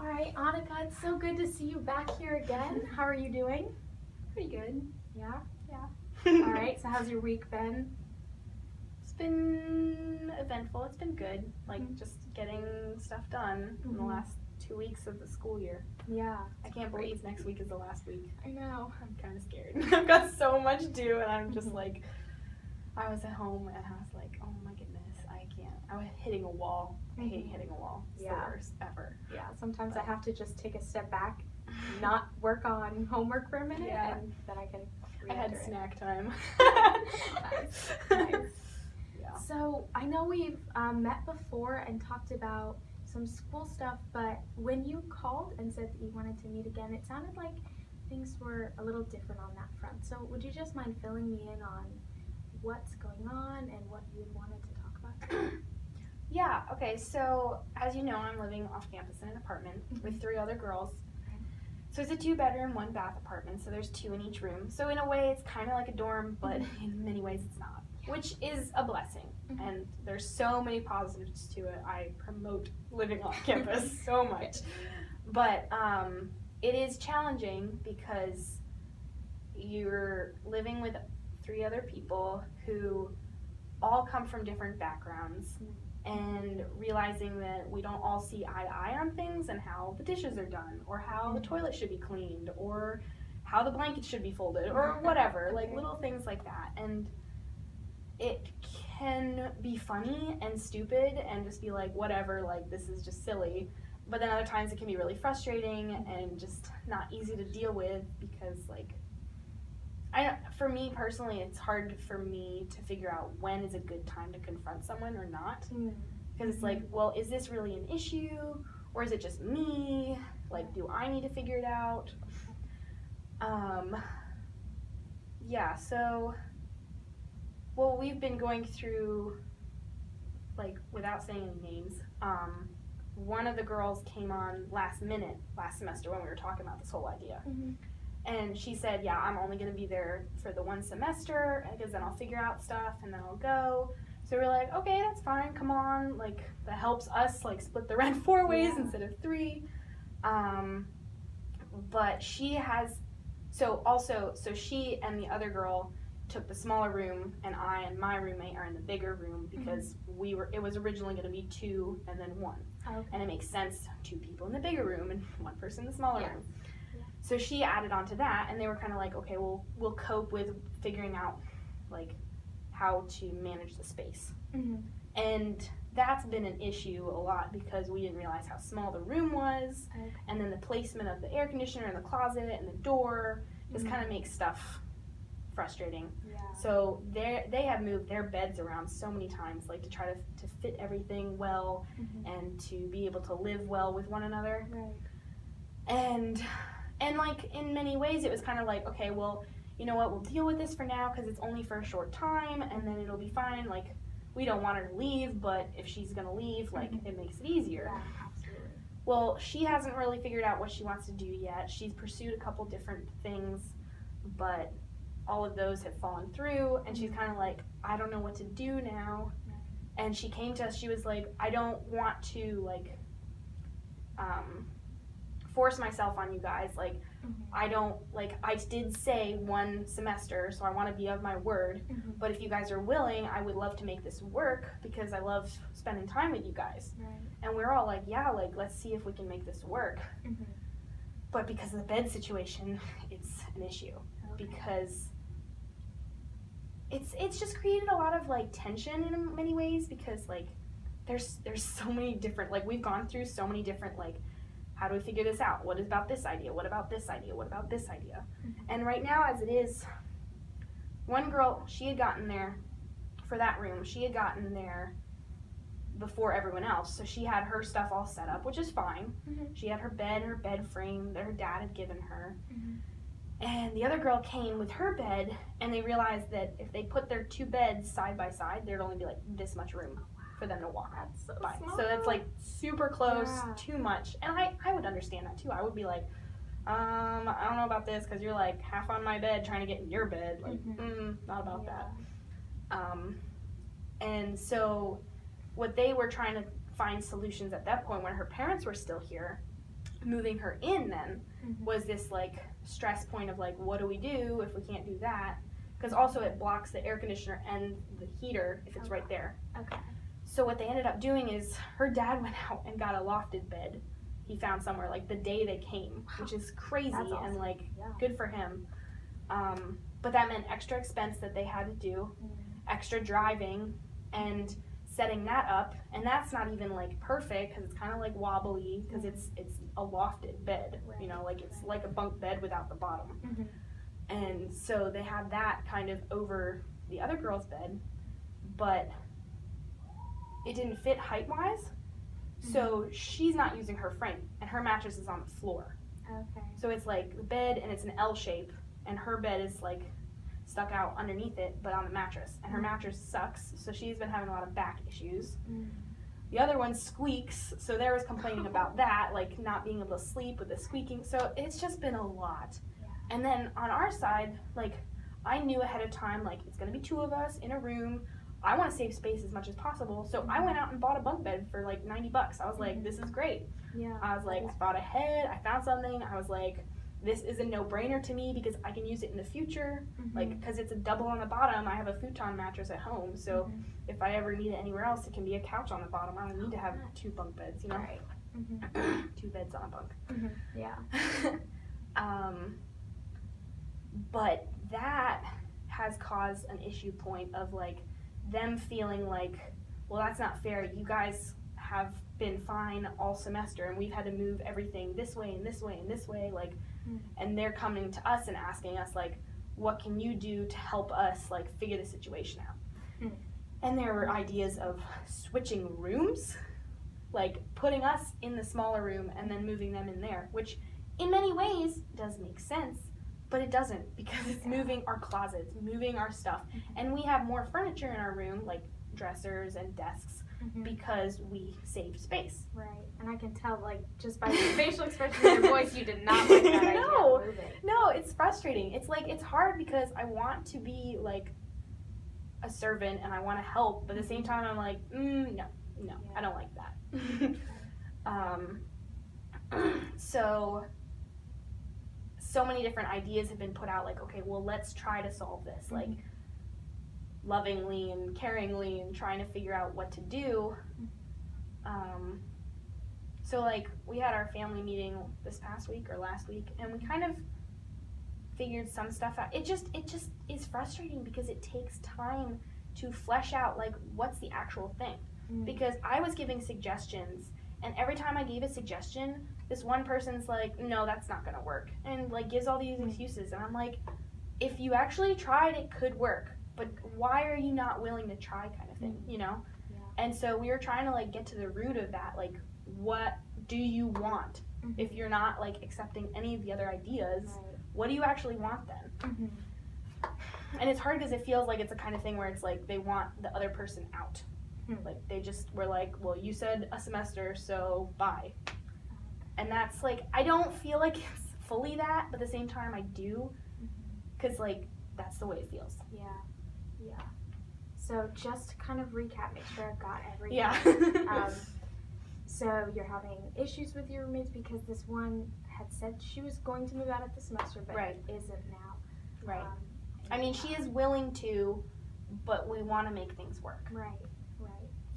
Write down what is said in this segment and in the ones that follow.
All right, Annika, it's so good to see you back here again. How are you doing? Pretty good. Yeah? All right, so how's your week been? It's been eventful. It's been good. Like just getting stuff done in the last 2 weeks of the school year. Yeah. I can't believe next week is the last week. I know. I'm kind of scared. I've got so much to do, and I'm just like, I was at home and I was like, oh my goodness, I can't. I was hitting a wall. I hate hitting a wall. It's the worst ever. Yeah, sometimes I have to just take a step back, not work on homework for a minute, and then I can I had re-enter it. snack time. Nice. Yeah. So I know we've met before and talked about some school stuff, but when you called and said that you wanted to meet again, it sounded like things were a little different on that front. So would you just mind filling me in on what's going on and what you wanted to talk about? Yeah, okay, so as you know, I'm living off campus in an apartment with 3 other girls. So it's a 2-bedroom, 1-bath apartment, so there's 2 in each room. So in a way, it's kind of like a dorm, but in many ways it's not, which is a blessing. And there's so many positives to it. I promote living off campus so much. But it is challenging because you're living with 3 other people who all come from different backgrounds, and realizing that we don't all see eye to eye on things and how the dishes are done, or how the toilet should be cleaned, or how the blankets should be folded, or whatever, like little things like that. And it can be funny and stupid and just be like, whatever, like this is just silly. But then other times it can be really frustrating and just not easy to deal with because like, for me personally, it's hard for me to figure out when is a good time to confront someone or not. Because it's like, well, is this really an issue? Or is it just me? Like, do I need to figure it out? Yeah, so, well, we've been going through, like, without saying any names, one of the girls came on last semester when we were talking about this whole idea. And she said, yeah, I'm only going to be there for the 1 semester because then I'll figure out stuff and then I'll go. So we're like, okay, that's fine. Come on. Like, that helps us, like, split the rent 4 ways instead of 3. But she has, so she and the other girl took the smaller room, and I and my roommate are in the bigger room because it was originally going to be 2 and then 1. And it makes sense, 2 people in the bigger room and 1 person in the smaller room. So she added on to that, and they were kind of like, okay, we'll cope with figuring out, like, how to manage the space. And that's been an issue a lot because we didn't realize how small the room was, and then the placement of the air conditioner in the closet and the door just kind of makes stuff frustrating. So they have moved their beds around so many times, like, to try to fit everything well and to be able to live well with one another. And like, in many ways, it was kind of like, okay, well, you know what, we'll deal with this for now because it's only for a short time, and then it'll be fine. Like, we don't want her to leave, but if she's going to leave, like, it makes it easier. Well, she hasn't really figured out what she wants to do yet. She's pursued a couple different things, but all of those have fallen through, and she's kind of like, I don't know what to do now. And she came to us, she was like, I don't want to, like, force myself on you guys. Like, I don't, like, I did say 1 semester, so I want to be of my word, but if you guys are willing, I would love to make this work because I love spending time with you guys. And we're all like, yeah, like, let's see if we can make this work. But because of the bed situation, it's an issue because it's just created a lot of, like, tension in many ways because, like, there's so many different, like, we've gone through so many different, like, how do we figure this out? What about this idea? What about this idea? What about this idea? And right now, as it is, one girl, she had gotten there for that room. She had gotten there before everyone else, so she had her stuff all set up, which is fine. She had her bed frame that her dad had given her. And the other girl came with her bed, and they realized that if they put their 2 beds side by side, there'd only be, like, this much room for them to walk by. So that's, like, super close, too much. And I would understand that too. I would be like, I don't know about this because you're, like, half on my bed trying to get in your bed. Like, not about that. And so what they were trying to find solutions at that point when her parents were still here moving her in then was this like stress point of like, what do we do if we can't do that? Because also it blocks the air conditioner and the heater if it's right there. Okay. So what they ended up doing is her dad went out and got a lofted bed. He found somewhere like the day they came, which is crazy. That's awesome. And like Yeah. good for him. But that meant extra expense that they had to do, extra driving, and setting that up. And that's not even like perfect because it's kind of like wobbly because it's a lofted bed, Right. you know, like it's like a bunk bed without the bottom. Mm-hmm. And so they had that kind of over the other girl's bed, but it didn't fit height-wise. So she's not using her frame, and her mattress is on the floor. Okay. So it's like the bed, and it's an L shape, and her bed is like stuck out underneath it, but on the mattress. And her mattress sucks, so she's been having a lot of back issues. The other one squeaks, so there was complaining about that, like not being able to sleep with the squeaking. So it's just been a lot. Yeah. And then on our side, like I knew ahead of time, like it's gonna be 2 of us in a room. I want to save space as much as possible, so I went out and bought a bunk bed for like $90. I was like, this is great. Yeah. I was like, I thought ahead, I found something. I was like, this is a no-brainer to me because I can use it in the future. Like, because it's a double on the bottom. I have a futon mattress at home, so if I ever need it anywhere else, it can be a couch on the bottom. I don't need to have 2 bunk beds, you know? Right. 2 beds on a bunk. Yeah. But that has caused an issue point of like them feeling like, well, that's not fair. You guys have been fine all semester and we've had to move everything this way and this way and this way, like, and they're coming to us and asking us like, what can you do to help us like figure the situation out? And there were ideas of switching rooms, like putting us in the smaller room and then moving them in there, which in many ways does make sense, but it doesn't because it's moving our closets, moving our stuff, and we have more furniture in our room, like dressers and desks, because we saved space. Right. And I can tell, like, just by your facial expression and your voice, you did not like that idea of moving. No, it's frustrating. It's like, it's hard because I want to be like a servant and I want to help, but at the same time I'm like, no, I don't like that. So many different ideas have been put out, like, okay, well, let's try to solve this, like, lovingly and caringly and trying to figure out what to do. So, like, we had our family meeting this past week or last week, and we kind of figured some stuff out. It just is frustrating because it takes time to flesh out, like, what's the actual thing. Because I was giving suggestions, and every time I gave a suggestion, this one person's like, no, that's not gonna work, and like gives all these excuses, and I'm like, if you actually tried, it could work, but why are you not willing to try, kind of thing, you know? And so we were trying to like get to the root of that, like, what do you want? If you're not like accepting any of the other ideas, what do you actually want then? And it's hard because it feels like it's a kind of thing where it's like they want the other person out. Like, they just were like, well, you said a semester, so bye. And that's, like, I don't feel like it's fully that, but at the same time, I do. Because, like, that's the way it feels. Yeah. So, just to kind of recap, make sure I've got everything. Yeah. So, you're having issues with your roommates because this one had said she was going to move out at the semester, but isn't now. Right. I mean, she is willing to, but we want to make things work. Right.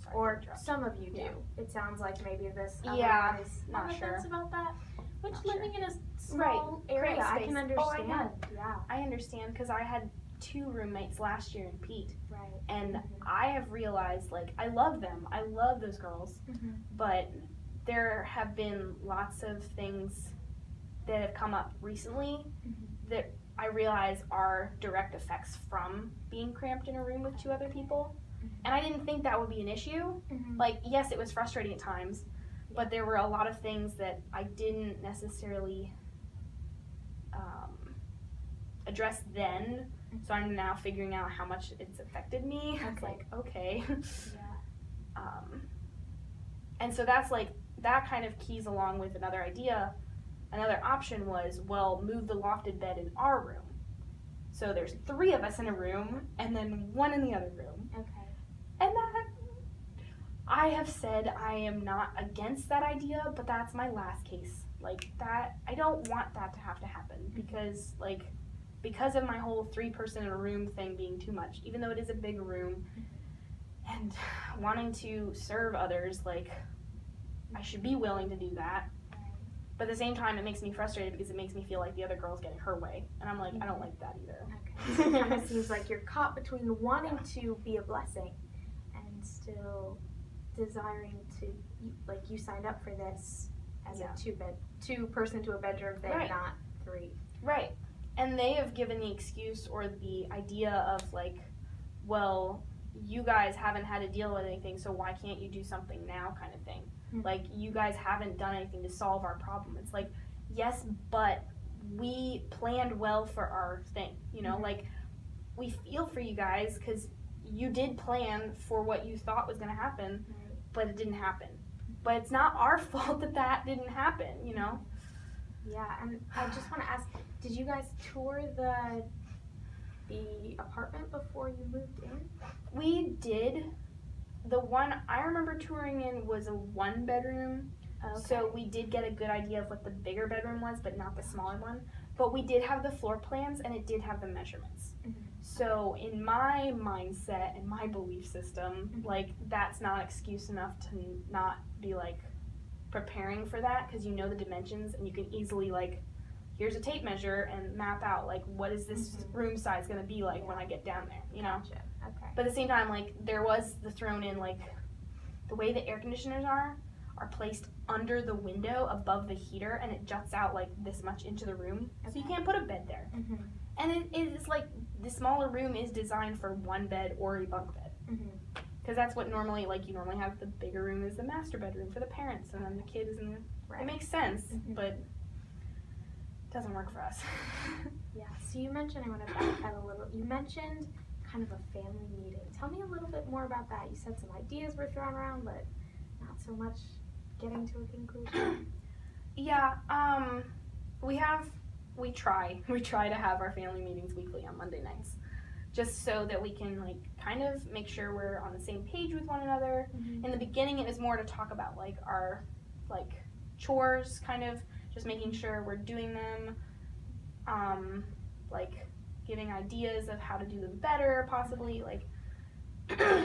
Sorry Or some of you do. It sounds like maybe this other Yeah, one is not on the sure. fence about that. Which Not living in a small area, Great I space. can Oh, understand. I know. Yeah. I understand because I had 2 roommates last year in Pete, Right. and I have realized, like, I love them. I love those girls, but there have been lots of things that have come up recently that I realize are direct effects from being cramped in a room with 2 other people. And I didn't think that would be an issue. Like, yes, it was frustrating at times, but there were a lot of things that I didn't necessarily address then. So I'm now figuring out how much it's affected me. It's like, okay. And so that's like, that kind of keys along with another idea. Another option was, well, move the lofted bed in our room. So there's 3 of us in a room and then 1 in the other room. Okay. And that, I have said I am not against that idea, but that's my last case Like that, I don't want that to have to happen because of my whole 3-person in a room thing being too much, even though it is a big room and wanting to serve others, like I should be willing to do that. But at the same time, it makes me frustrated because it makes me feel like the other girl's getting her way. And I'm like, I don't like that either. Okay. So it kind of seems like you're caught between wanting to be a blessing and still desiring to, like you signed up for this as a 2-person to a bedroom thing, Right. not 3. Right. And they have given the excuse or the idea of like, well, you guys haven't had to deal with anything, so why can't you do something now kind of thing. Mm-hmm. Like, you guys haven't done anything to solve our problem. It's like, yes, but we planned well for our thing, you know? Mm-hmm. Like, we feel for you guys because you did plan for what you thought was going to happen, Right. but it didn't happen. But it's not our fault that that didn't happen, you know? Yeah, and I just want to ask, did you guys tour the apartment before you moved in? We did. The one I remember touring in was a 1-bedroom. Okay. So we did get a good idea of what the bigger bedroom was, but not the smaller one. But we did have the floor plans, and it did have the measurements. Mm-hmm. So in my mindset and my belief system, Mm-hmm. like, that's not excuse enough to not be, like, preparing for that, because you know the dimensions, and you can easily, like, here's a tape measure and map out, like, what is this Mm-hmm. room size going to be like when I get down there, you know? Gotcha. Okay. But at the same time, like, there was the thrown in, like, the way the air conditioners are placed under the window above the heater, and it juts out, like, this much into the room. So you Okay. can't put a bed there. Mm-hmm. And it is, like, the smaller room is designed for 1 bed or a bunk bed. Mm-hmm. Because that's what normally, like, you normally have the bigger room is the master bedroom for the parents, and then the kid is in the... Right. It makes sense, Mhm. but it doesn't work for us. Yeah, so you mentioned, I want to backpedal a little, you mentioned kind of a family meeting. Tell me a little bit more about that. You said some ideas were thrown around, but not so much getting to a conclusion. Yeah, we try to have our family meetings weekly on Monday nights, just so that we can, like, kind of make sure we're on the same page with one another. Mm-hmm. In the beginning, it was more to talk about, like, our, like, chores, kind of, just making sure we're doing them, like, giving ideas of how to do them better, possibly, like,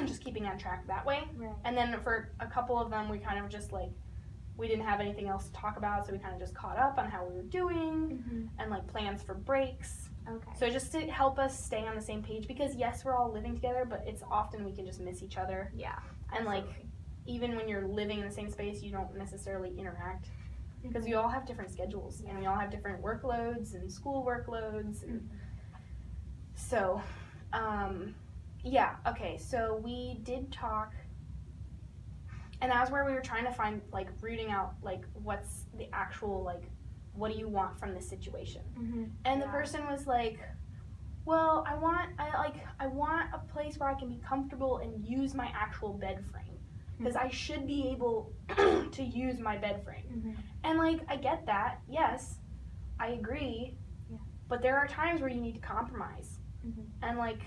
just keeping on track that way. Right. And then for a couple of them, we kind of just, like, we didn't have anything else to talk about, so we kind of just caught up on how we were doing Mm-hmm. and, like, plans for breaks. Okay. So just to help us stay on the same page, because yes, we're all living together, but it's often we can just miss each other. Yeah. And, like, absolutely. even when you're living in the same space, you don't necessarily interact because we all have different schedules and we all have different workloads and school workloads. And Mhm. so, yeah, okay, so we did talk, and that was where we were trying to find, like, rooting out, like, what's the actual, like, what do you want from this situation? Mm-hmm. And the Yeah. person was like, well, I want a place where I can be comfortable and use my actual bed frame. Because I should be able to use my bed frame. Mm-hmm. And, like, I get that. Yes, I agree. Yeah. But there are times where you need to compromise. Mm-hmm. And, like,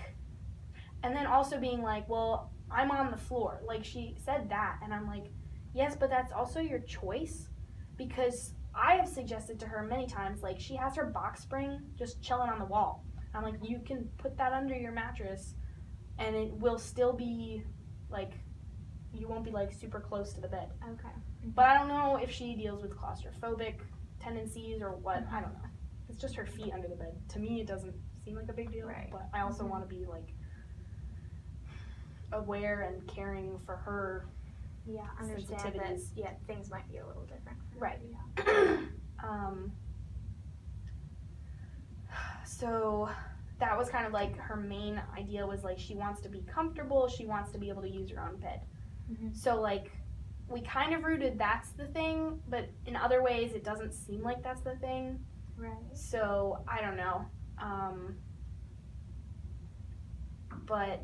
and then also being like, well, I'm on the floor. Like, she said that. And I'm like, yes, but that's also your choice. Because I have suggested to her many times, like, she has her box spring just chilling on the wall. I'm like, you can put that under your mattress and it will still be, like, you won't be, like, super close to the bed. Okay. But I don't know if she deals with claustrophobic tendencies or what. I don't know. It's just her feet under the bed. To me, it doesn't seem like a big deal. Right. But I also Mhm. want to be, like, aware and caring for her. Yeah, understand that. Sensitivities. Yeah, things might be a little different. For Right. her, yeah. So that was kind of like her main idea was, like, she wants to be comfortable, she wants to be able to use her own bed. Mhm. So, like, we kind of rooted that's the thing, but in other ways it doesn't seem like that's the thing. Right. So I don't know. But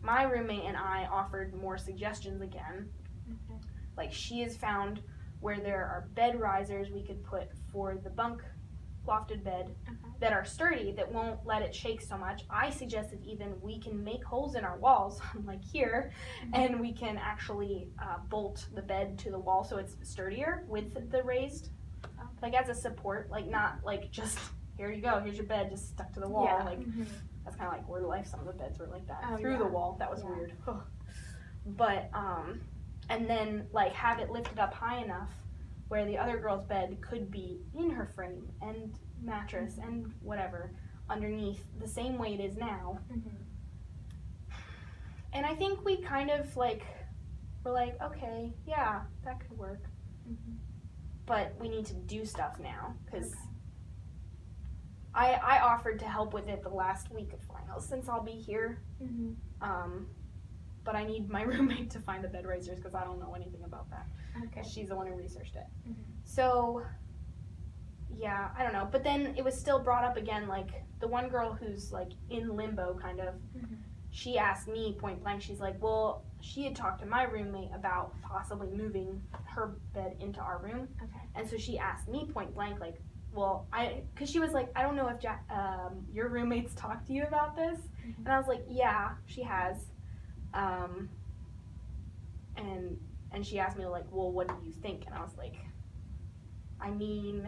my roommate and I offered more suggestions again. Okay. Like, she has found where there are bed risers we could put for the bunk lofted bed Okay. that are sturdy, that won't let it shake so much. I suggested even we can make holes in our walls, like here, and we can actually bolt the bed to the wall so it's sturdier with the raised like as a support, like not like just here you go, here's your bed just stuck to the wall. Yeah. Like that's kind of like where life. Some of the beds were like that Oh, the wall. That was Yeah. weird. But and then like have it lifted up high enough where the other girl's bed could be in her frame and mattress and whatever underneath the same way it is now. And I think we kind of like were like, okay, yeah, that could work. But we need to do stuff now because I offered to help with it the last week of finals since I'll be here. But I need my roommate to find the bed raisers because I don't know anything about that. Okay. She's the one who researched it. So, yeah, I don't know. But then it was still brought up again, like the one girl who's like in limbo kind of, she asked me point blank, she's like, well, she had talked to my roommate about possibly moving her bed into our room. Okay. And so she asked me point blank, like, well, because she was like, I don't know if your roommate's talked to you about this. And I was like, yeah, she has. And she asked me like, well, what do you think? And I was like, I mean,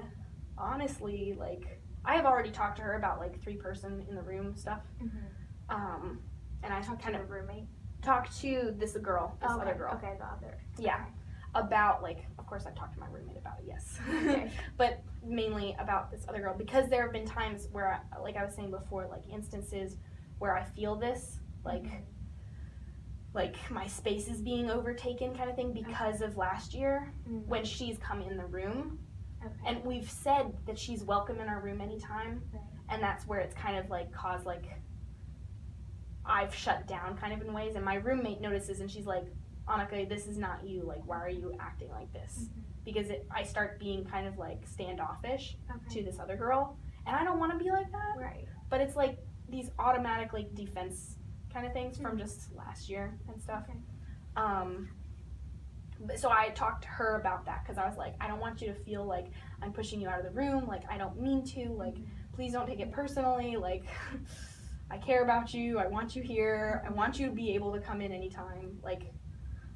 honestly, like, I have already talked to her about like 3-person in the room stuff. And I Talk kind to of your roommate. talked to this girl, other girl. Okay, the other. Yeah. About like, of course I've talked to my roommate about it, yes. Okay. But mainly about this other girl because there have been times where, like I was saying before, like instances where I feel this, like my space is being overtaken kind of thing because of last year when she's come in the room. Okay. And we've said that she's welcome in our room anytime. Right. And that's where it's kind of like caused like I've shut down kind of in ways, and my roommate notices and she's like, Annika, this is not you, like why are you acting like this? Because I start being kind of like standoffish to this other girl, and I don't want to be like that. Right. But it's like these automatic like defense kind of things from just last year and stuff. So I talked to her about that because I was like, I don't want you to feel like I'm pushing you out of the room, like I don't mean to, like please don't take it personally, like I care about you, I want you here, I want you to be able to come in anytime, like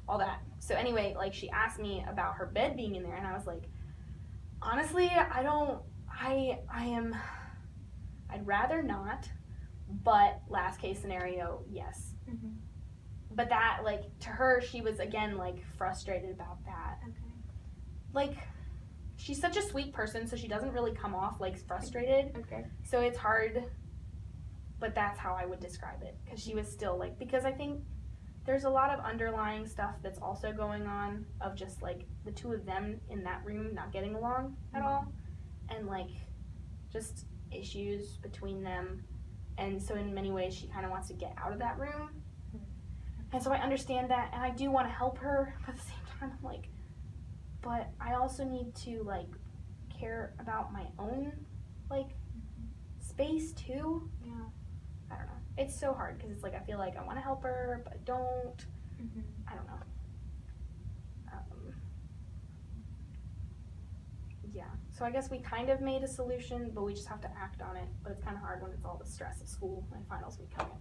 all that. So anyway, like she asked me about her bed being in there, and I was like, honestly, I'd rather not, but last case scenario, yes. But that, like, to her, she was again like frustrated about that. Like, she's such a sweet person, so she doesn't really come off like frustrated. So it's hard, but that's how I would describe it, because she was still like, because I think there's a lot of underlying stuff that's also going on of just like the two of them in that room not getting along at all, and like just issues between them, and so in many ways she kind of wants to get out of that room. And so I understand that, and I do want to help her, but at the same time I'm like, but I also need to like care about my own like space too. I don't know. It's so hard because it's like I feel like I want to help her, but I don't. I don't know. Yeah. So I guess we kind of made a solution, but we just have to act on it. But it's kind of hard when it's all the stress of school and finals week coming.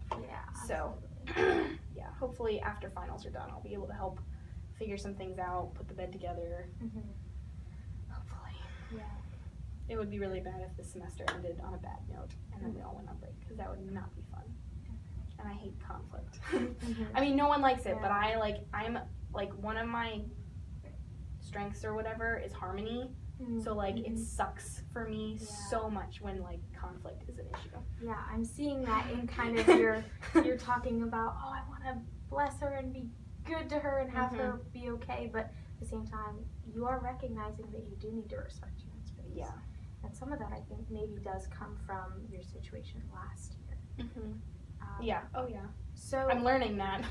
So, yeah. Hopefully after finals are done, I'll be able to help figure some things out, put the bed together. Hopefully. Yeah. It would be really bad if this semester ended on a bad note and then we all went on break, because that would not be fun. And I hate conflict. I mean, no one likes it, but I'm like, one of my strengths or whatever is harmony. So like it sucks for me so much when like conflict is an issue. Yeah, I'm seeing that in kind of you're talking about, oh, I want to bless her and be good to her and have her be okay, but at the same time you are recognizing that you do need to respect your own space. Yeah. And some of that I think maybe does come from your situation last year. Yeah. Oh yeah. So I'm learning that.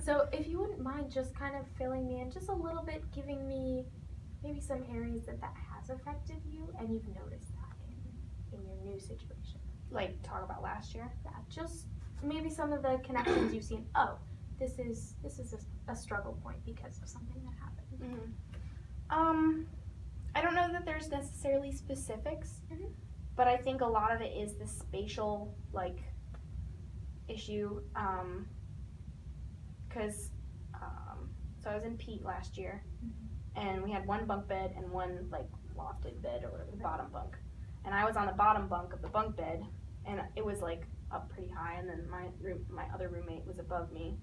So if you wouldn't mind just kind of filling me in just a little bit, giving me maybe some areas that has affected you and you've noticed that in your new situation. Like talk about last year? Yeah, just maybe some of the connections you've seen. Oh, this is a struggle point because of something that happened. I don't know that there's necessarily specifics, but I think a lot of it is the spatial like issue. Because so I was in Pete last year, and we had one bunk bed and one like lofted bed or whatever, the bottom bunk. And I was on the bottom bunk of the bunk bed, and it was like up pretty high, and then my other roommate was above me,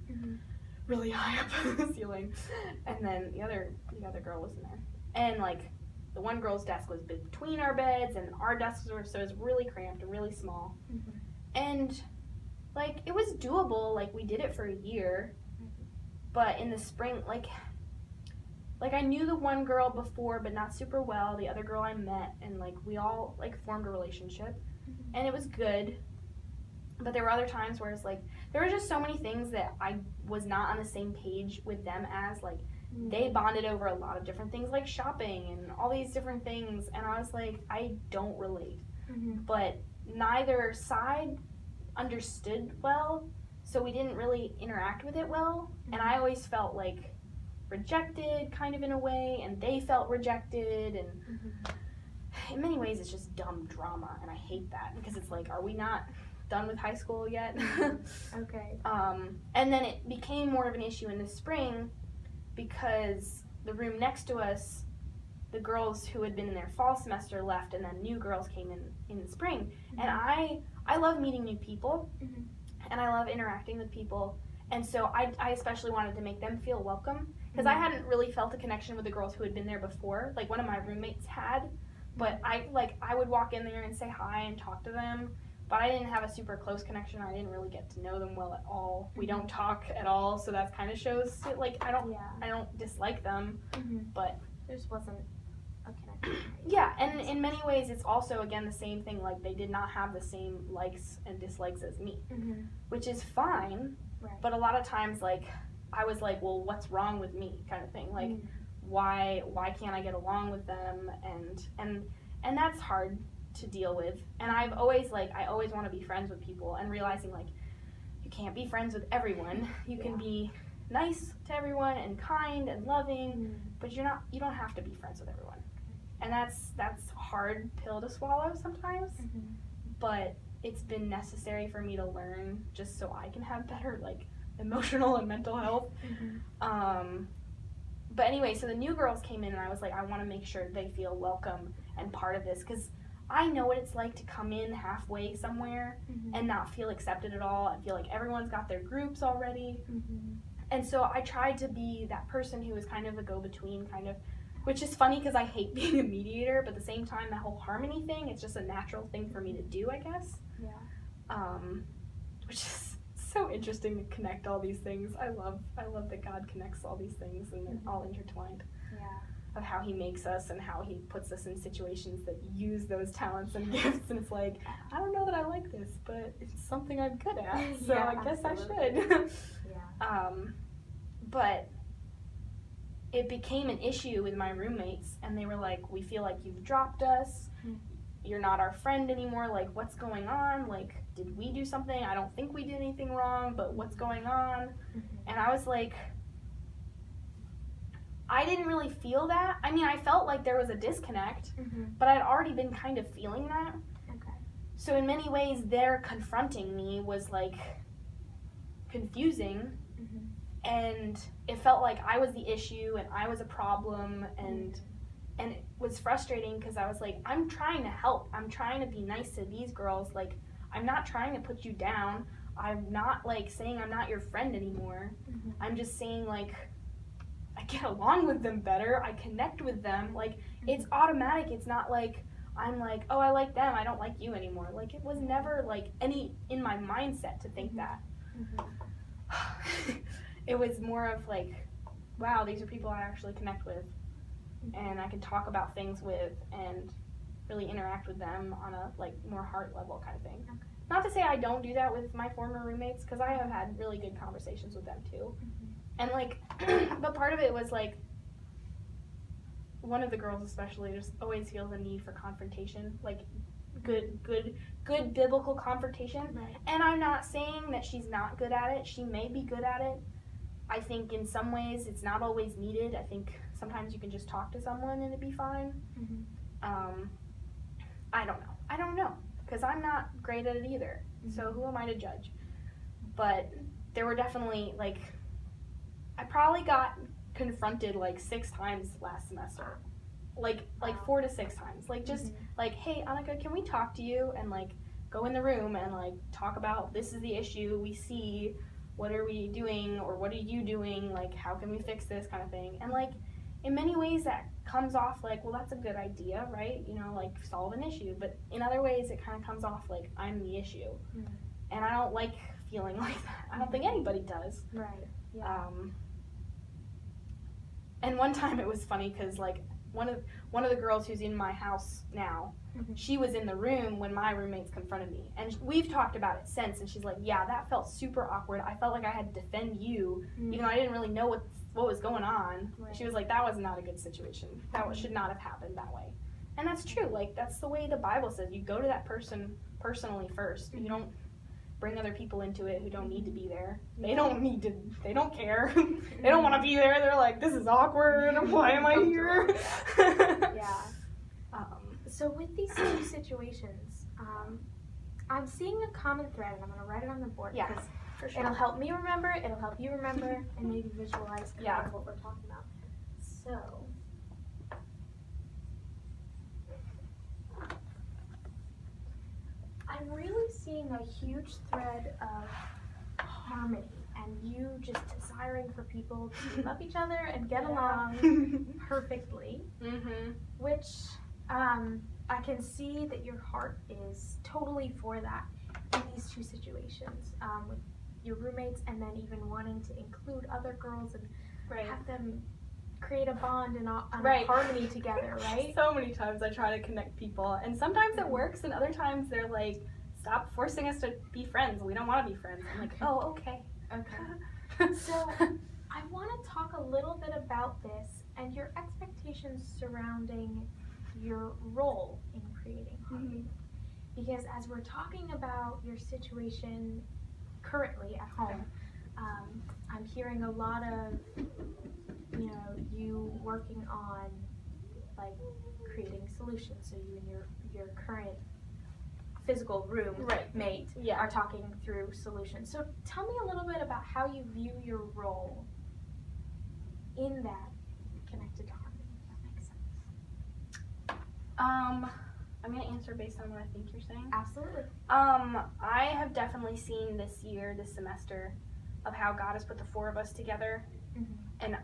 really high up in the ceiling, and then the other girl was in there. And like the one girl's desk was between our beds, and our desks were, so it was really cramped and really small. And like it was doable, like we did it for a year, but in the spring, like I knew the one girl before, but not super well. The other girl I met, and like we all like formed a relationship, and it was good. But there were other times where it's like there were just so many things that I was not on the same page with them as. Like they bonded over a lot of different things, like shopping and all these different things, and I was like, I don't relate. But neither side understood well, so we didn't really interact with it well, and I always felt like rejected kind of in a way, and they felt rejected, and in many ways it's just dumb drama, and I hate that because it's like, are we not done with high school yet? Okay. And then it became more of an issue in the spring because the room next to us, the girls who had been in their fall semester left, and then new girls came in the spring, and I love meeting new people, and I love interacting with people, and so I especially wanted to make them feel welcome, because I hadn't really felt a connection with the girls who had been there before. Like one of my roommates had, but I would walk in there and say hi and talk to them, but I didn't have a super close connection. I didn't really get to know them well at all. We don't talk at all, so that kind of shows like I don't dislike them, but there just wasn't a connection. Yeah, and in many ways it's also again the same thing, like they did not have the same likes and dislikes as me, which is fine, but a lot of times like I was like, well, what's wrong with me kind of thing, like why can't I get along with them, and that's hard to deal with, and I always want to be friends with people, and realizing like you can't be friends with everyone. You can be nice to everyone and kind and loving, but you don't have to be friends with everyone. And that's hard pill to swallow sometimes, but it's been necessary for me to learn just so I can have better like emotional and mental health. But anyway, so the new girls came in, and I was like, I want to make sure they feel welcome and part of this, because I know what it's like to come in halfway somewhere and not feel accepted at all. I feel like everyone's got their groups already. And so I tried to be that person who was kind of a go-between, kind of, which is funny because I hate being a mediator, but at the same time, that whole harmony thing, it's just a natural thing for me to do, I guess. Which is so interesting to connect all these things. I love that God connects all these things, and they're all intertwined. Of how he makes us and how he puts us in situations that use those talents and gifts, and it's like, I don't know that I like this, but it's something I'm good at, so I guess I should. But it became an issue with my roommates, and they were like, we feel like you've dropped us, you're not our friend anymore, like what's going on, like did we do something? I don't think we did anything wrong, but what's going on? And I was like, I didn't really feel that. I mean, I felt like there was a disconnect, but I'd already been kind of feeling that. So in many ways, their confronting me was like confusing, and it felt like I was the issue and I was a problem, and it was frustrating because I was like, I'm trying to help. I'm trying to be nice to these girls. Like, I'm not trying to put you down. I'm not like saying I'm not your friend anymore. I'm just saying like, I get along with them better, I connect with them, like, it's automatic, it's not like, I'm like, oh, I like them, I don't like you anymore, like, it was never, like, any in my mindset to think that. It was more of, like, wow, these are people I actually connect with, and I can talk about things with, and really interact with them on a, like, more heart level kind of thing. Not to say I don't do that with my former roommates, because I have had really good conversations with them, too. And, like, but part of it was, like, one of the girls especially just always feels a need for confrontation, like, good biblical confrontation. And I'm not saying that she's not good at it. She may be good at it. I think in some ways it's not always needed. I think sometimes you can just talk to someone and it'd be fine. I don't know, because I'm not great at it either. So who am I to judge? But there were definitely, like, I probably got confronted like 6 times last semester, like Wow. 4 to 6 times. Like just like, hey, Annika, can we talk to you? And like go in the room and like talk about this is the issue we see. What are we doing, or what are you doing? Like, how can we fix this kind of thing? And like, in many ways, that comes off like, well, that's a good idea, right? You know, like solve an issue. But in other ways, it kind of comes off like I'm the issue, and I don't like feeling like that. I don't think anybody does. Right. Yeah. And one time it was funny because like one of the girls who's in my house now, she was in the room when my roommates confronted me, and we've talked about it since. And she's like, yeah, that felt super awkward. I felt like I had to defend you, even though I didn't really know what was going on. Right. She was like, that was not a good situation. That should not have happened that way. And that's true. Like that's the way the Bible says. You go to that person personally first. You don't bring other people into it who don't need to be there. They don't need to. They don't care. They don't want to be there. They're like, this is awkward. Why am I here? Yeah. So with these two situations, I'm seeing a common thread, and I'm going to write it on the board because for sure. it'll help me remember, it'll help you remember, and maybe visualize kind of what we're talking about. So, I'm really seeing a huge thread of harmony, and you just desiring for people to love each other and get along perfectly, which I can see that your heart is totally for that in these two situations, with your roommates, and then even wanting to include other girls and have them create a bond and harmony together, right? So many times I try to connect people, and sometimes it works, and other times they're like, stop forcing us to be friends. We don't want to be friends. I'm like, oh, okay. Okay. So I want to talk a little bit about this and your expectations surrounding your role in creating harmony. Because as we're talking about your situation currently at home, I'm hearing a lot of, you working on like creating solutions. So you and your current physical roommate are talking through solutions. So tell me a little bit about how you view your role in that connected to harmony, if that makes sense. I'm going to answer based on what I think you're saying. Absolutely. I have definitely seen this semester, of how God has put the four of us together, and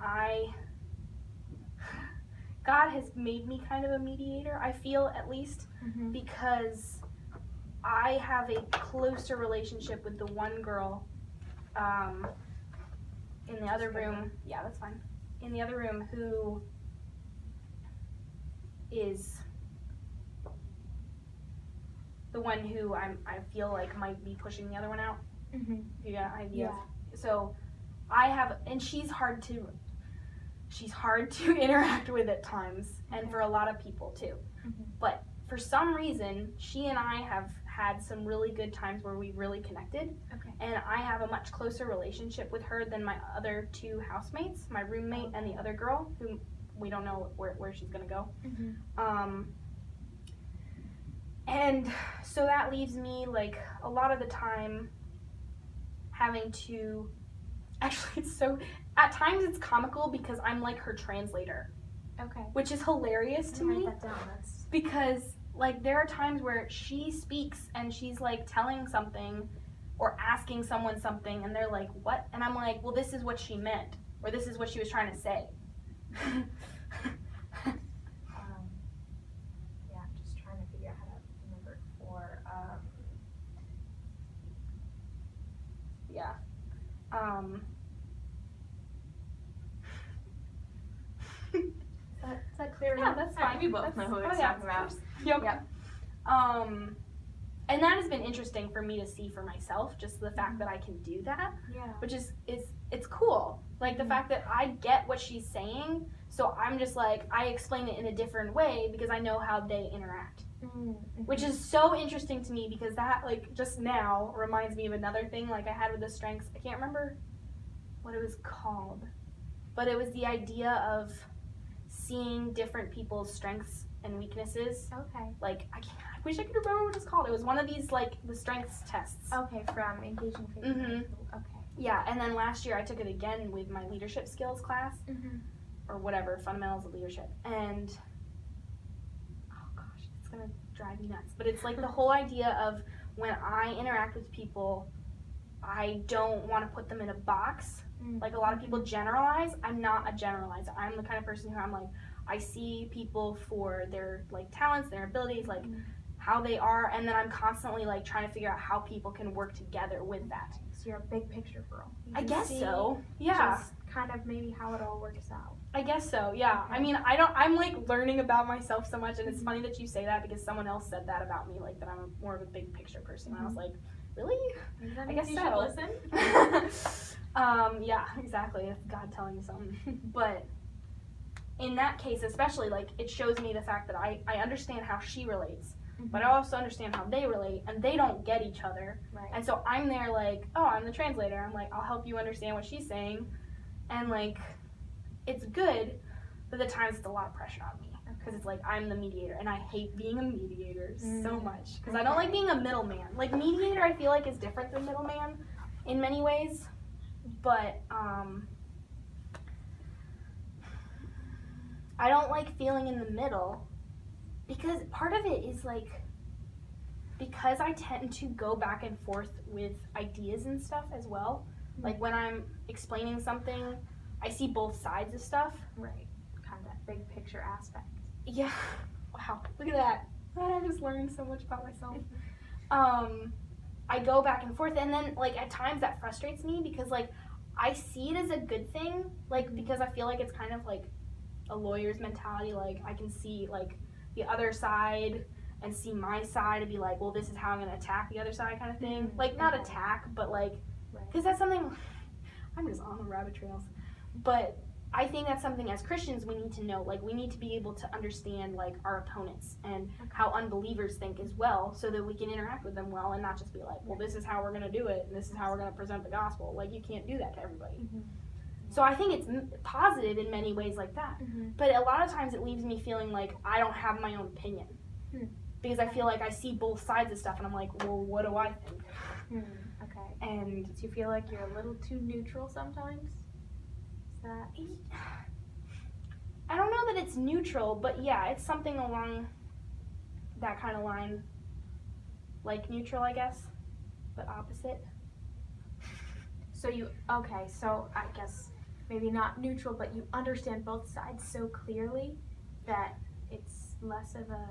God has made me kind of a mediator, I feel, at least, because I have a closer relationship with the one girl in the other room. Yeah, that's fine. In the other room, who is the one who I feel like might be pushing the other one out. You got an idea? Yeah. So I have, and she's hard to interact with at times, and for a lot of people too. But for some reason, she and I have had some really good times where we really connected. And I have a much closer relationship with her than my other two housemates, my roommate and the other girl, who we don't know where she's gonna go. And so that leaves me, like, a lot of the time having to, actually, at times it's comical because I'm like her translator. Which is hilarious to me. Write that down. Because, like, there are times where she speaks and she's, like, telling something or asking someone something, and they're like, what? And I'm like, well, this is what she meant, or this is what she was trying to say. Is that clear enough? Yeah, that's fine. We both know who it's talking about. Yep. And that has been interesting for me to see for myself, just the fact that I can do that. Yeah. Which is it's cool. Like the fact that I get what she's saying, so I'm just like, I explain it in a different way because I know how they interact. Which is so interesting to me because that, like, just now reminds me of another thing like I had with the strengths. I can't remember what it was called, but it was the idea of seeing different people's strengths and weaknesses. Like, I wish I could remember what it's called. It was one of these, like, the strengths tests. From Engaging Faith. Yeah, and then last year I took it again with my leadership skills class, or whatever, fundamentals of leadership. And gonna drive me nuts, but it's like the whole idea of when I interact with people, I don't want to put them in a box. Like a lot of people generalize. I'm not a generalizer. I'm the kind of person who I'm like, I see people for their like talents, their abilities, like how they are, and then I'm constantly like trying to figure out how people can work together with that. So you're a big picture girl. I guess so. Yeah. Just kind of maybe how it all works out. I guess so. Yeah. Okay. I mean, I'm like learning about myself so much, and it's funny that you say that because someone else said that about me, like that I'm more of a big picture person. And I was like, really? Maybe that I means guess you so. should listen. Yeah, exactly. It's God telling you something. But in that case, especially, like, it shows me the fact that I understand how she relates, but I also understand how they relate, and they don't get each other. Right. And so I'm there like, oh, I'm the translator. I'm like, I'll help you understand what she's saying. And, like, it's good, but at times it's a lot of pressure on me. Because it's like, I'm the mediator, and I hate being a mediator so much. Because I don't like being a middleman. Like, mediator, I feel like, is different than middleman in many ways. But, I don't like feeling in the middle. Because part of it is, like, because I tend to go back and forth with ideas and stuff as well. Like, when I'm explaining something, I see both sides of stuff. Right. Kind of that big picture aspect. Yeah. Wow. Look at that. I just learned so much about myself. I go back and forth, and then, like, at times that frustrates me because, like, I see it as a good thing, like, because I feel like it's kind of, like, a lawyer's mentality. Like, I can see, like, the other side and see my side and be like, well, this is how I'm going to attack the other side kind of thing. Like, not attack, but, like, because that's something, I'm just on the rabbit trails. But I think that's something as Christians we need to know. Like, we need to be able to understand, like, our opponents and how unbelievers think as well so that we can interact with them well and not just be like, well, this is how we're going to do it and this is how we're going to present the gospel. Like, you can't do that to everybody. So I think it's positive in many ways like that. But a lot of times it leaves me feeling like I don't have my own opinion. Because I feel like I see both sides of stuff and I'm like, well, what do I think? Okay. And Do you feel like you're a little too neutral sometimes? Is that... I don't know that it's neutral, but yeah, it's something along that kind of line. Like neutral, I guess, but opposite. So I guess maybe not neutral, but you understand both sides so clearly that it's less of a,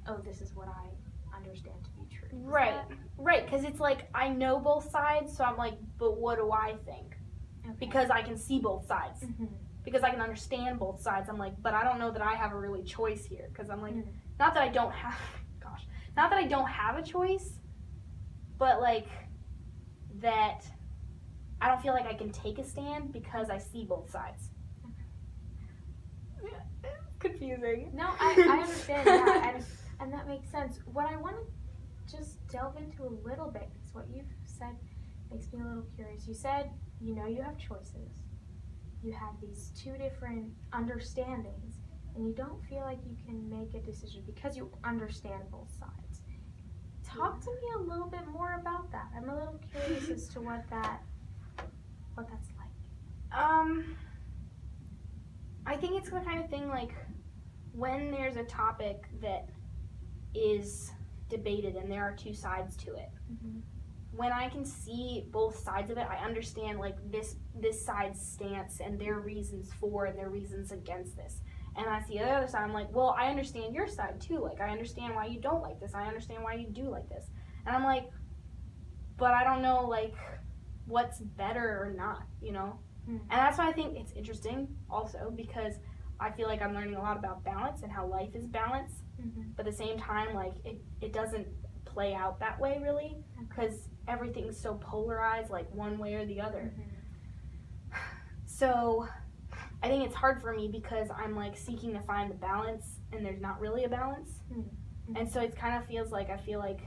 oh, this is what I understand to be true. Right, because it's like I know both sides, so I'm like, but what do I think? Okay. Because I can see both sides. Because I can understand both sides. I'm like, but I don't know that I have a really choice here. Because I'm like, not that I don't have a choice, but like that I don't feel like I can take a stand because I see both sides. Confusing. No, I understand, yeah, and that makes sense. What I want to just delve into a little bit, because what you've said makes me a little curious. You said, you have choices. You have these two different understandings, and you don't feel like you can make a decision because you understand both sides. Talk to me a little bit more about that. I'm a little curious as to what that's like. I think it's the kind of thing like when there's a topic that is debated and there are two sides to it. When I can see both sides of it, I understand like this side's stance and their reasons for and their reasons against this. And I see the other side, I'm like, well, I understand your side too. Like, I understand why you don't like this. I understand why you do like this. And I'm like, but I don't know, like, what's better or not, And that's why I think it's interesting also because I feel like I'm learning a lot about balance and how life is balanced. But at the same time, like, it doesn't play out that way really because everything's so polarized, like one way or the other. So I think it's hard for me because I'm like seeking to find the balance and there's not really a balance. And so it kind of feels like I feel like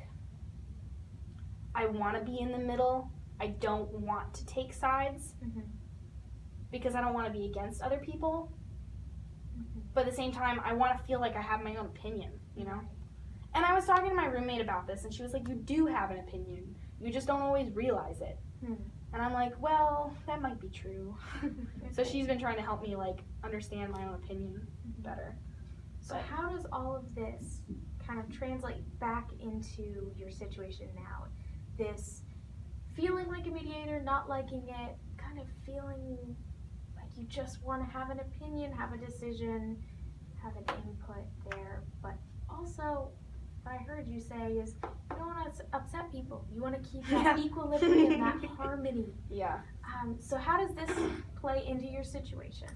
I want to be in the middle. I don't want to take sides because I don't want to be against other people. But at the same time, I want to feel like I have my own opinion, And I was talking to my roommate about this, and she was like, you do have an opinion. You just don't always realize it. And I'm like, well, that might be true. So she's been trying to help me, like, understand my own opinion better. So how does all of this kind of translate back into your situation now? This feeling like a mediator, not liking it, kind of feeling like you just want to have an opinion, have a decision, have an input there, but also what I heard you say is you don't want to upset people. You want to keep that equilibrium, that harmony. Yeah. So how does this play into your situation?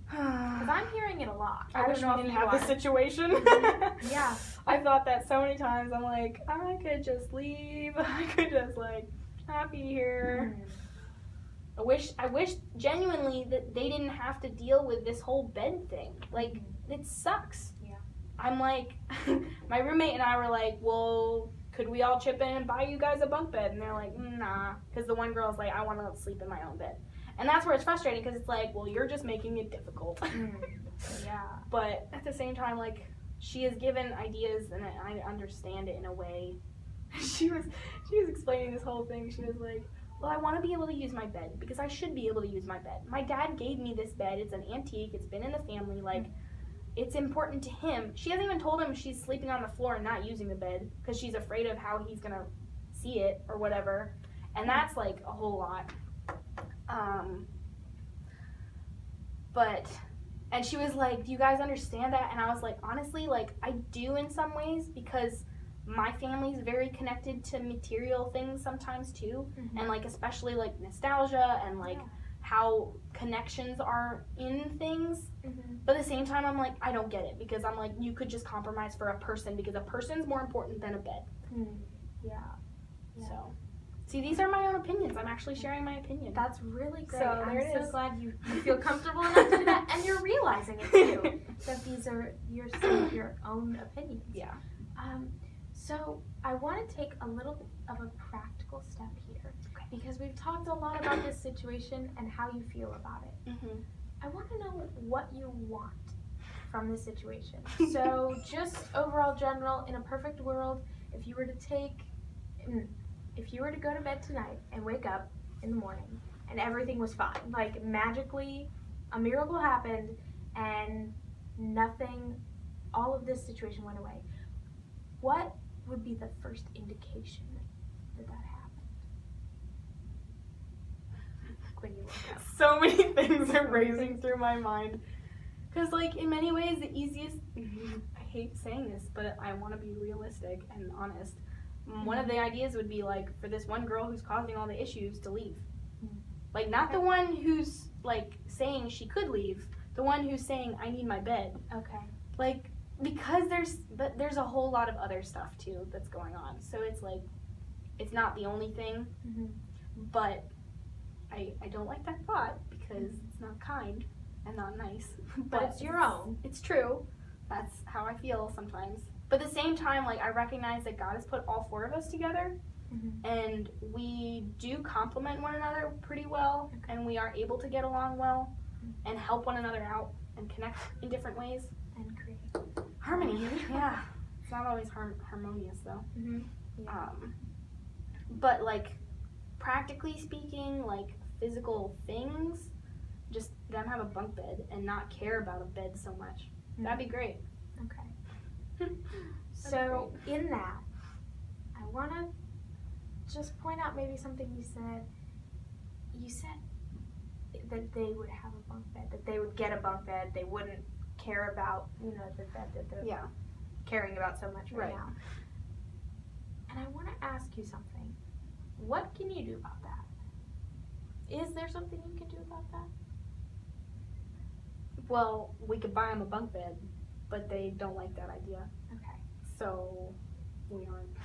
Because I'm hearing it a lot. I wish we didn't have this situation. Yeah. I've thought that so many times. I'm like, I could just leave. I could just like not be here. I wish genuinely that they didn't have to deal with this whole bed thing. Like, it sucks. Yeah. I'm like, my roommate and I were like, well, could we all chip in and buy you guys a bunk bed? And they're like, nah, because the one girl's like, I want to sleep in my own bed. And that's where it's frustrating, because it's like, well, you're just making it difficult. Yeah. But at the same time, like, she has given ideas, and I understand it in a way. She was explaining this whole thing. She was like, well, I want to be able to use my bed, because I should be able to use my bed. My dad gave me this bed. It's an antique. It's been in the family. Like, it's important to him. She hasn't even told him she's sleeping on the floor and not using the bed, because she's afraid of how he's going to see it or whatever. And that's, like, a whole lot. And she was like, do you guys understand that? And I was like, honestly, like, I do in some ways, because my family's very connected to material things sometimes too. And like, especially like nostalgia and like how connections are in things. But at the same time, I'm like, I don't get it, because I'm like, you could just compromise for a person, because a person's more important than a bed. Yeah. So, see, these are my own opinions. I'm actually sharing my opinion. That's really great. So, I'm there it so is. glad you feel comfortable enough to do that, and you're realizing it too, that these are your own opinions. Yeah. So I want to take a little bit of a practical step here, because we've talked a lot about this situation and how you feel about it. I want to know what you want from this situation. So just overall general, in a perfect world, if you were to go to bed tonight and wake up in the morning and everything was fine, like magically a miracle happened and nothing, all of this situation went away, what would be the first indication that happened? When you woke up. So many things are racing through my mind. Because, like, in many ways, the easiest, I hate saying this, but I want to be realistic and honest. One of the ideas would be, like, for this one girl who's causing all the issues to leave. Like, not the one who's, like, saying she could leave. The one who's saying, I need my bed. Okay. Like, because there's a whole lot of other stuff, too, that's going on. So it's, like, it's not the only thing. But I don't like that thought, because it's not kind and not nice. But it's your own. It's true. That's how I feel sometimes. But at the same time, like, I recognize that God has put all four of us together, and we do complement one another pretty well, and we are able to get along well, and help one another out, and connect in different ways. And create harmony. Yeah. It's not always harmonious, though. Yeah. But, like, practically speaking, like, physical things, just them have a bunk bed and not care about a bed so much. That'd be great. Okay. So in that, I want to just point out maybe something you said. You said that they would have a bunk bed, that they would get a bunk bed, they wouldn't care about, the bed that they're caring about so much right now. And I want to ask you something. What can you do about that? Is there something you can do about that? Well, we could buy them a bunk bed, but they don't like that idea. Okay. So, we aren't.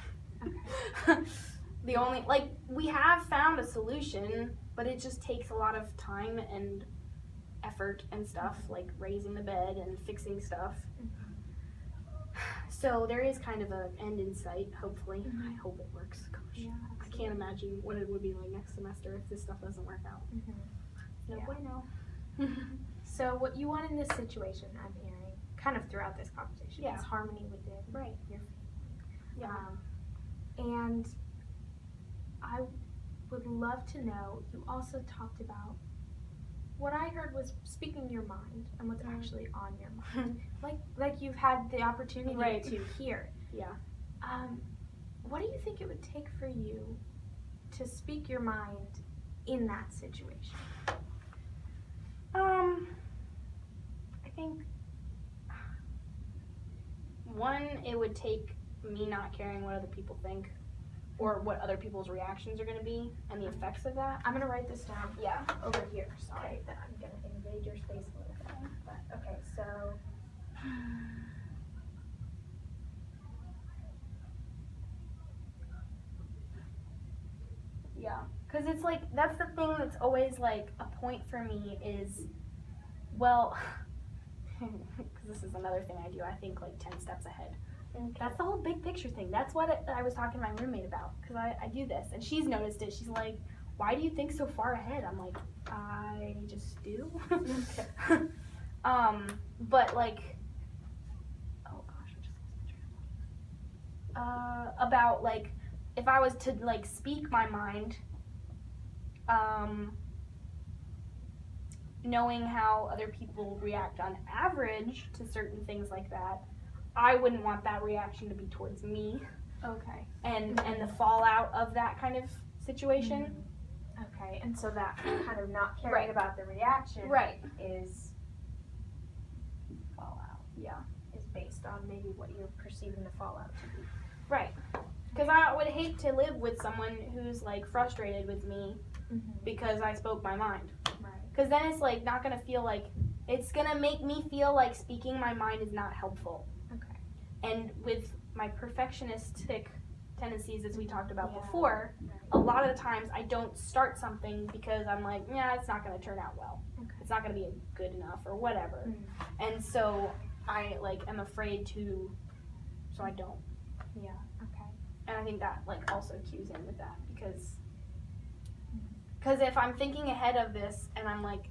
Okay. The only, like, we have found a solution, but it just takes a lot of time and effort and stuff, like raising the bed and fixing stuff. So there is kind of an end in sight, hopefully. I hope it works. Gosh, Yeah, I can't imagine what it would be like next semester if this stuff doesn't work out. No bueno. So what you want in this situation, I'm hearing, kind of throughout this conversation, is harmony within your family. And I would love to know, you also talked about what I heard was speaking your mind and what's actually on your mind. Like you've had the opportunity Right. to hear. Yeah. What do you think it would take for you to speak your mind in that situation? I think one, it would take me not caring what other people think or what other people's reactions are going to be and the effects of that. I'm gonna write this down Yeah. over here. Sorry that I'm gonna invade your space a little bit. But okay, so Yeah, because it's like, that's the thing that's always like a point for me is, well, because this is another thing I do, I think like 10 steps ahead. That's the whole big picture thing. That's what I was talking to my roommate about, because I do this, and she's noticed it. She's like, why do you think so far ahead? I'm like, I just do. Okay. But like, oh gosh, I just lost my train of thought. About like, if I was to like speak my mind, knowing how other people react on average to certain things like that, I wouldn't want that reaction to be towards me, okay. and the fallout of that kind of situation. Okay, and so that kind of not caring Right. about the reaction Right. is fallout. Yeah. Is based on maybe what you're perceiving the fallout to be. Right. Because I would hate to live with someone who's like frustrated with me because I spoke my mind. Right. Because then it's like not gonna feel like, it's gonna make me feel like speaking my mind is not helpful. Okay. And with my perfectionistic tendencies, as we talked about Yeah. before, a lot of the times I don't start something because I'm like, yeah, it's not gonna turn out well. Okay. It's not gonna be good enough or whatever. And so I like am afraid to, so I don't. Yeah. Okay. And I think that like also cues in with that, because if I'm thinking ahead of this and I'm like,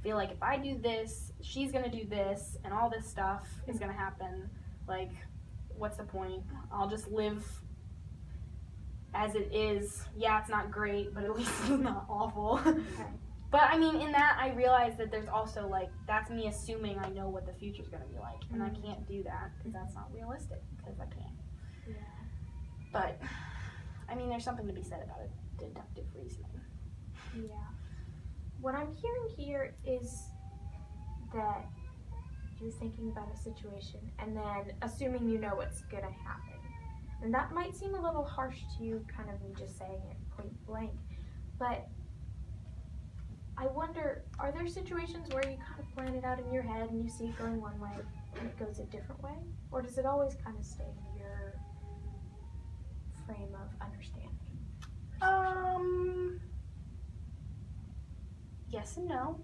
feel like if I do this, she's gonna do this, and all this stuff is gonna happen, like, what's the point? I'll just live as it is. Yeah, it's not great, but at least it's not awful. But I mean, in that, I realize that there's also like, that's me assuming I know what the future's gonna be like, and I can't do that because that's not realistic, because I can't. Yeah. But I mean, there's something to be said about it, deductive reasoning. Yeah. What I'm hearing here is that you're thinking about a situation and then assuming you know what's gonna happen. And that might seem a little harsh to you, kind of me just saying it point blank, but I wonder, are there situations where you kind of plan it out in your head and you see it going one way and it goes a different way? Or does it always kind of stay in your frame of understanding? Yes and no.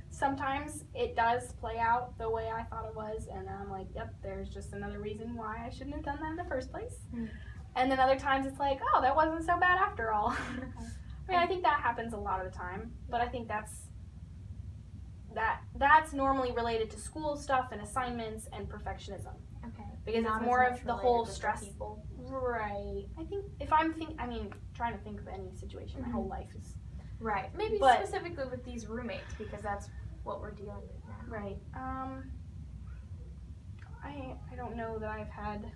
Sometimes it does play out the way I thought it was, and I'm like, yep, there's just another reason why I shouldn't have done that in the first place. And then other times it's like, oh, that wasn't so bad after all. I mean, I think that happens a lot of the time, but I think that's normally related to school stuff and assignments and perfectionism. Okay. Because Not it's as more much of the related whole with the stress. people. Right. I think if trying to think of any situation, my whole life is. Right. Maybe But- specifically with these roommates, because that's what we're dealing with now. Right. I don't know that I've had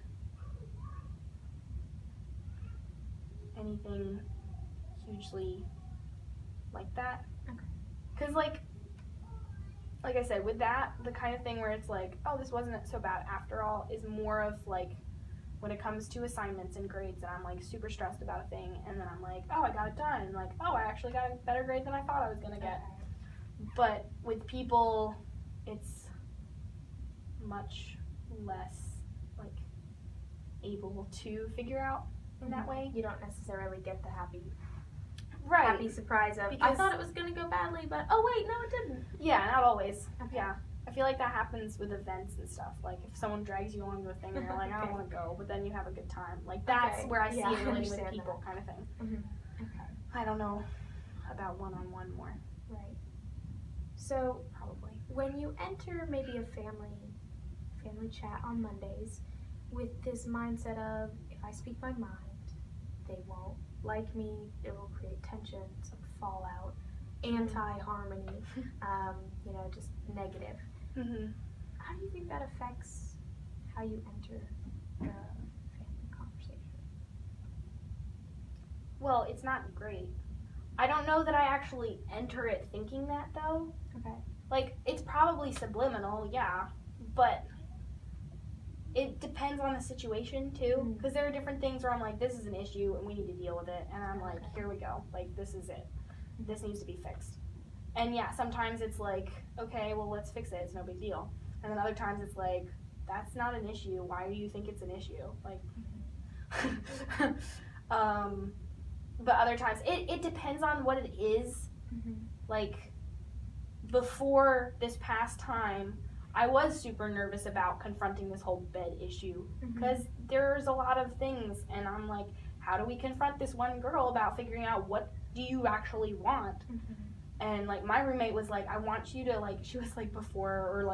anything hugely like that. Okay. Because like I said, with that, the kind of thing where it's like, oh, this wasn't so bad after all, is more of like when it comes to assignments and grades, and I'm like super stressed about a thing, and then I'm like, oh, I got it done, and like, oh, I actually got a better grade than I thought I was gonna get. But with people, it's much less like able to figure out in that way. You don't necessarily get the happy surprise of, I Because- thought it was going to go badly, but oh wait, no it didn't. Yeah, not always. Okay. Yeah. I feel like that happens with events and stuff. Like if someone drags you along to a thing and you're like, I don't Okay. want to go, but then you have a good time. Like that's Okay. where I see Yeah, it I related with understand people kind of thing. Okay. I don't know about one-on-one more. Right. So Probably. when you enter maybe a family chat on Mondays with this mindset of, if I speak my mind, they won't like me, it will create tension, some fallout, anti-harmony, just negative. Mm-hmm. How do you think that affects how you enter the family conversation? Well, it's not great. I don't know that I actually enter it thinking that, though. Okay. Like, it's probably subliminal, yeah, but it depends on the situation, too, because there are different things where I'm like, this is an issue, and we need to deal with it, and I'm like, here we go, like, this is it. This needs to be fixed. And yeah, sometimes it's like, okay, well, let's fix it, it's no big deal. And then other times it's like, that's not an issue, why do you think it's an issue? Like, but other times, it depends on what it is. Like, before this past time, I was super nervous about confronting this whole bed issue, because there's a lot of things, and I'm like, how do we confront this one girl about figuring out what do you actually want? And like, my roommate was like, I want you to, like, she was like, before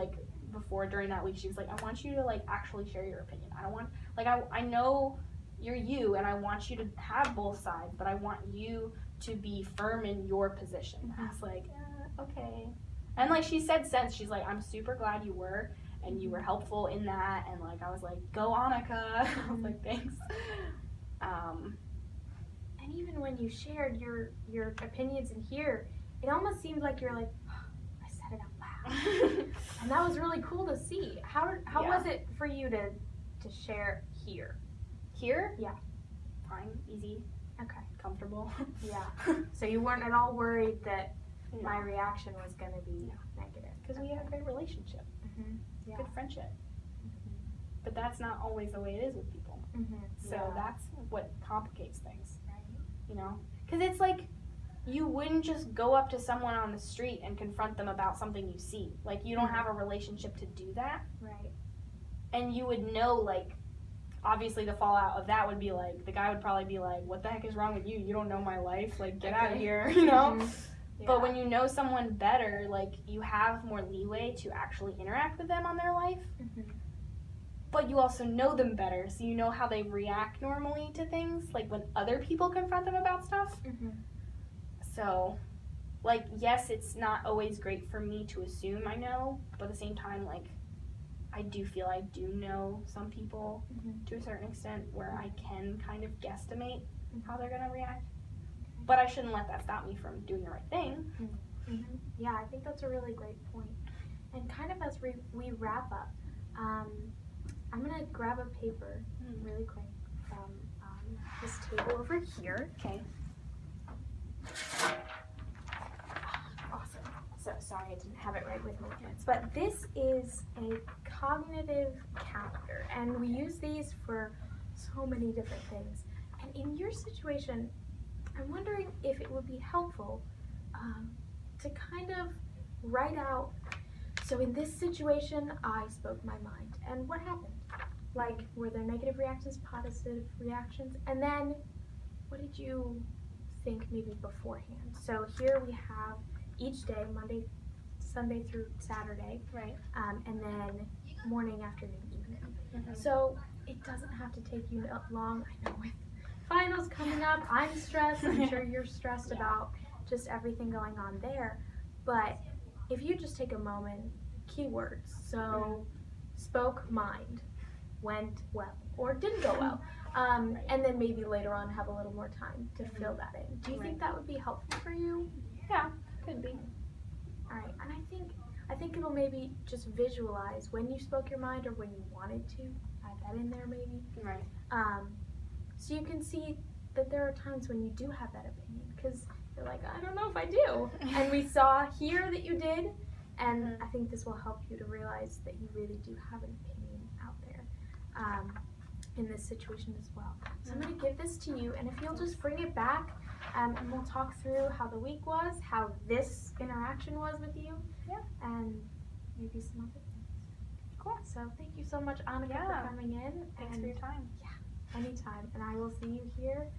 during that week, she was like, I want you to, like, actually share your opinion. I don't want, like, I know you're you, and I want you to have both sides, but I want you to be firm in your position. I was like, okay. And like, she said since, she's like, I'm super glad you were, and you were helpful in that, and like, I was like, go Annika. I was like, thanks. And even when you shared your opinions in here, it almost seemed like you're like, oh, I said it out loud. And that was really cool to see. How was it for you to share here? Here? Yeah. Fine, easy. Okay. Comfortable. Yeah. So you weren't at all worried that my reaction was going to be negative? Because we had a great relationship. Yeah. Good friendship. But that's not always the way it is with people. So that's what complicates things. Right. You know? Because it's like, you wouldn't just go up to someone on the street and confront them about something you see. Like, you don't have a relationship to do that. Right. And you would know, like, obviously the fallout of that would be like, the guy would probably be like, what the heck is wrong with you? You don't know my life. Like, get out of here, you know? Yeah. But when you know someone better, like, you have more leeway to actually interact with them on their life. But you also know them better, so you know how they react normally to things, like when other people confront them about stuff. So, like, yes, it's not always great for me to assume I know, but at the same time, like, I do feel I do know some people to a certain extent where I can kind of guesstimate how they're going to react. But I shouldn't let that stop me from doing the right thing. Yeah, I think that's a really great point. And kind of as we wrap up, I'm going to grab a paper really quick from this table over here. Okay. Awesome. So sorry I didn't have it right with me. But this is a cognitive calendar, and we use these for so many different things. And in your situation, I'm wondering if it would be helpful to kind of write out, so in this situation, I spoke my mind, and what happened? Like, were there negative reactions, positive reactions, and then what did you think maybe beforehand? So here we have each day, Monday, Sunday through Saturday, Right. And then morning, afternoon, evening. So it doesn't have to take you long. I know with finals coming up, I'm stressed. I'm sure you're stressed about just everything going on there. But if you just take a moment, keywords. So spoke mind, went well, or didn't go well. And then maybe later on have a little more time to fill that in. Do you think that would be helpful for you? Yeah, could be. All right, and I think it'll maybe just visualize when you spoke your mind or when you wanted to. Add that in there maybe. Right. So you can see that there are times when you do have that opinion, because you're like, I don't know if I do. And we saw here that you did, and I think this will help you to realize that you really do have an opinion out there in this situation as well. So I'm going to give this to you, and if you'll just bring it back, and we'll talk through how the week was, how this interaction was with you, and maybe some other things. Cool. So thank you so much, Annika, for coming in. Thanks for your time. Yeah, anytime. And I will see you here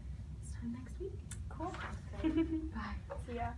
this time next week. Cool. Bye. See ya.